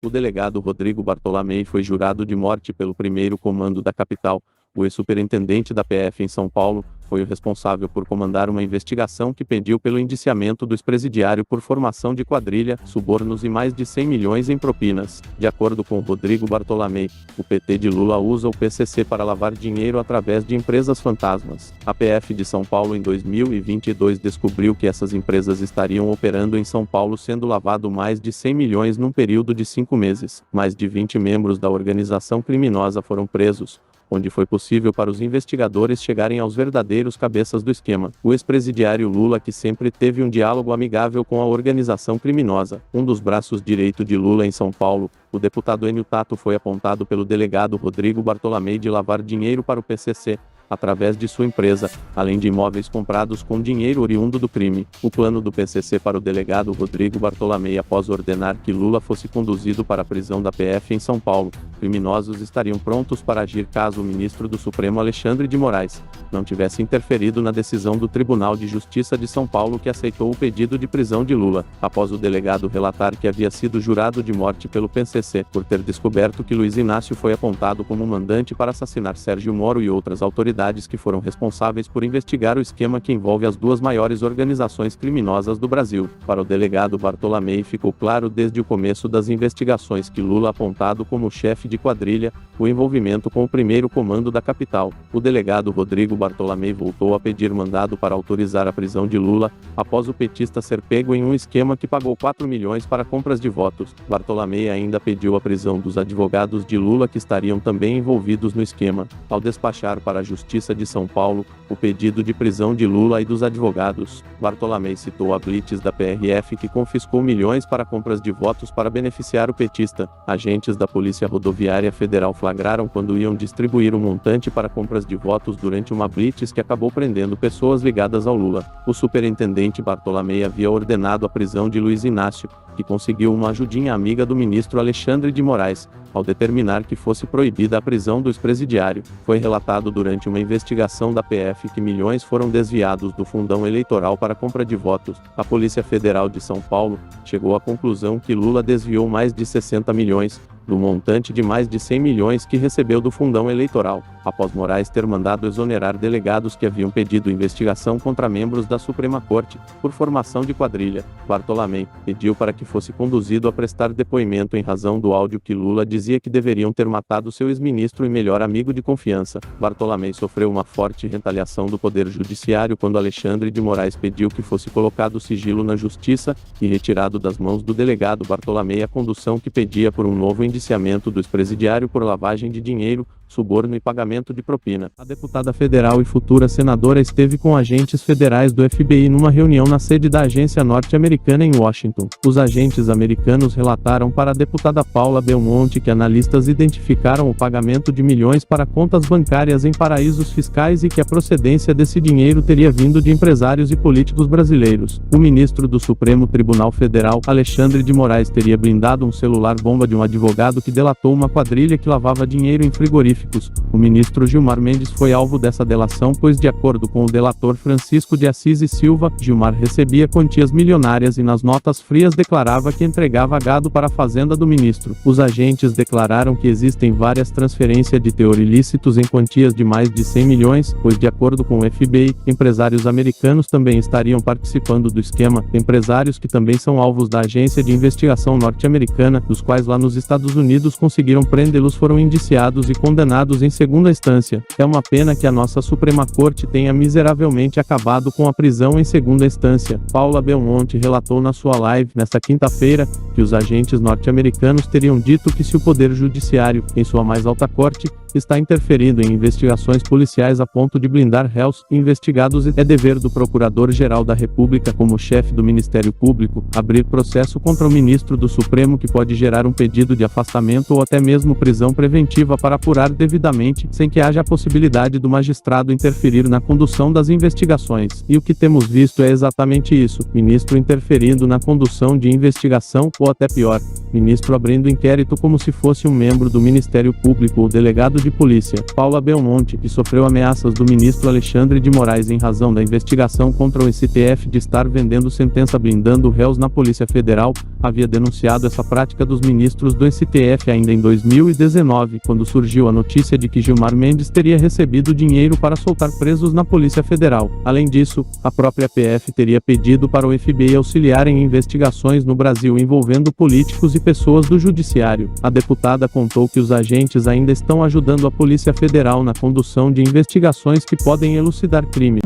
O delegado Rodrigo Bartolomei foi jurado de morte pelo primeiro comando da capital. O ex-superintendente da PF em São Paulo foi o responsável por comandar uma investigação que pediu pelo indiciamento do ex-presidiário por formação de quadrilha, subornos e mais de 100 milhões em propinas. De acordo com Rodrigo Bartolomei, o PT de Lula usa o PCC para lavar dinheiro através de empresas fantasmas. A PF de São Paulo em 2022 descobriu que essas empresas estariam operando em São Paulo, sendo lavado mais de 100 milhões num período de 5 meses. Mais de 20 membros da organização criminosa foram presos, onde foi possível para os investigadores chegarem aos verdadeiros cabeças do esquema. O ex-presidiário Lula, que sempre teve um diálogo amigável com a organização criminosa, um dos braços direito de Lula em São Paulo, o deputado Enio Tato, foi apontado pelo delegado Rodrigo Bartolomei de lavar dinheiro para o PCC, através de sua empresa, além de imóveis comprados com dinheiro oriundo do crime. O plano do PCC para o delegado Rodrigo Bartolomei, após ordenar que Lula fosse conduzido para a prisão da PF em São Paulo, criminosos estariam prontos para agir caso o ministro do Supremo Alexandre de Moraes não tivesse interferido na decisão do Tribunal de Justiça de São Paulo, que aceitou o pedido de prisão de Lula, após o delegado relatar que havia sido jurado de morte pelo PCC, por ter descoberto que Luiz Inácio foi apontado como mandante para assassinar Sérgio Moro e outras autoridades que foram responsáveis por investigar o esquema que envolve as duas maiores organizações criminosas do Brasil. Para o delegado Bartolomei, ficou claro desde o começo das investigações que Lula, apontado como chefe de quadrilha, o envolvimento com o primeiro comando da capital. O delegado Rodrigo Bartolomei voltou a pedir mandado para autorizar a prisão de Lula, após o petista ser pego em um esquema que pagou 4 milhões para compras de votos. Bartolomei ainda pediu a prisão dos advogados de Lula que estariam também envolvidos no esquema. Ao despachar para a Justiça de São Paulo o pedido de prisão de Lula e dos advogados, Bartolomei citou a blitz da PRF que confiscou milhões para compras de votos para beneficiar o petista. Agentes da Polícia Rodoviária Federal flagraram quando iam distribuir o montante para compras de votos durante uma blitz que acabou prendendo pessoas ligadas ao Lula. O superintendente Bartolomei havia ordenado a prisão de Luiz Inácio, que conseguiu uma ajudinha amiga do ministro Alexandre de Moraes, ao determinar que fosse proibida a prisão do ex-presidiário. Foi relatado durante uma investigação da PF que milhões foram desviados do fundão eleitoral para compra de votos. A Polícia Federal de São Paulo chegou à conclusão que Lula desviou mais de 60 milhões, do montante de mais de 100 milhões que recebeu do fundão eleitoral, após Moraes ter mandado exonerar delegados que haviam pedido investigação contra membros da Suprema Corte, por formação de quadrilha. Bartolomei pediu para que fosse conduzido a prestar depoimento em razão do áudio que Lula dizia que deveriam ter matado seu ex-ministro e melhor amigo de confiança. Bartolomei sofreu uma forte retaliação do Poder Judiciário quando Alexandre de Moraes pediu que fosse colocado sigilo na Justiça, e retirado das mãos do delegado Bartolomei a condução que pedia por um novo indiciamento do ex-presidiário por lavagem de dinheiro, suborno e pagamento de propina. A deputada federal e futura senadora esteve com agentes federais do FBI numa reunião na sede da agência norte-americana em Washington. Os agentes americanos relataram para a deputada Paula Belmonte que analistas identificaram o pagamento de milhões para contas bancárias em paraísos fiscais e que a procedência desse dinheiro teria vindo de empresários e políticos brasileiros. O ministro do Supremo Tribunal Federal, Alexandre de Moraes, teria blindado um celular-bomba de um advogado que delatou uma quadrilha que lavava dinheiro em frigoríficos. O ministro Gilmar Mendes foi alvo dessa delação, pois, de acordo com o delator Francisco de Assis e Silva, Gilmar recebia quantias milionárias e nas notas frias declarava que entregava gado para a fazenda do ministro. Os agentes declararam que existem várias transferências de teor ilícitos em quantias de mais de 100 milhões, pois, de acordo com o FBI, empresários americanos também estariam participando do esquema, empresários que também são alvos da agência de investigação norte-americana, dos quais lá nos Estados Unidos conseguiram prendê-los, foram indiciados e condenados em segunda instância. É uma pena que a nossa Suprema Corte tenha miseravelmente acabado com a prisão em segunda instância. Paula Belmonte relatou na sua live, nesta quinta-feira, que os agentes norte-americanos teriam dito que se o Poder Judiciário, em sua mais alta corte, está interferindo em investigações policiais a ponto de blindar réus investigados, e é dever do Procurador-Geral da República, como chefe do Ministério Público, abrir processo contra o ministro do Supremo, que pode gerar um pedido de afastamento ou até mesmo prisão preventiva para apurar devidamente, sem que haja a possibilidade do magistrado interferir na condução das investigações. E o que temos visto é exatamente isso: ministro interferindo na condução de investigação, ou até pior, ministro abrindo inquérito como se fosse um membro do Ministério Público ou delegado Delegado de Polícia, Paula Belmonte, que sofreu ameaças do ministro Alexandre de Moraes em razão da investigação contra o STF de estar vendendo sentença blindando réus na Polícia Federal, havia denunciado essa prática dos ministros do STF ainda em 2019, quando surgiu a notícia de que Gilmar Mendes teria recebido dinheiro para soltar presos na Polícia Federal. Além disso, a própria PF teria pedido para o FBI auxiliar em investigações no Brasil envolvendo políticos e pessoas do Judiciário. A deputada contou que os agentes ainda estão ajudando a Polícia Federal na condução de investigações que podem elucidar crimes.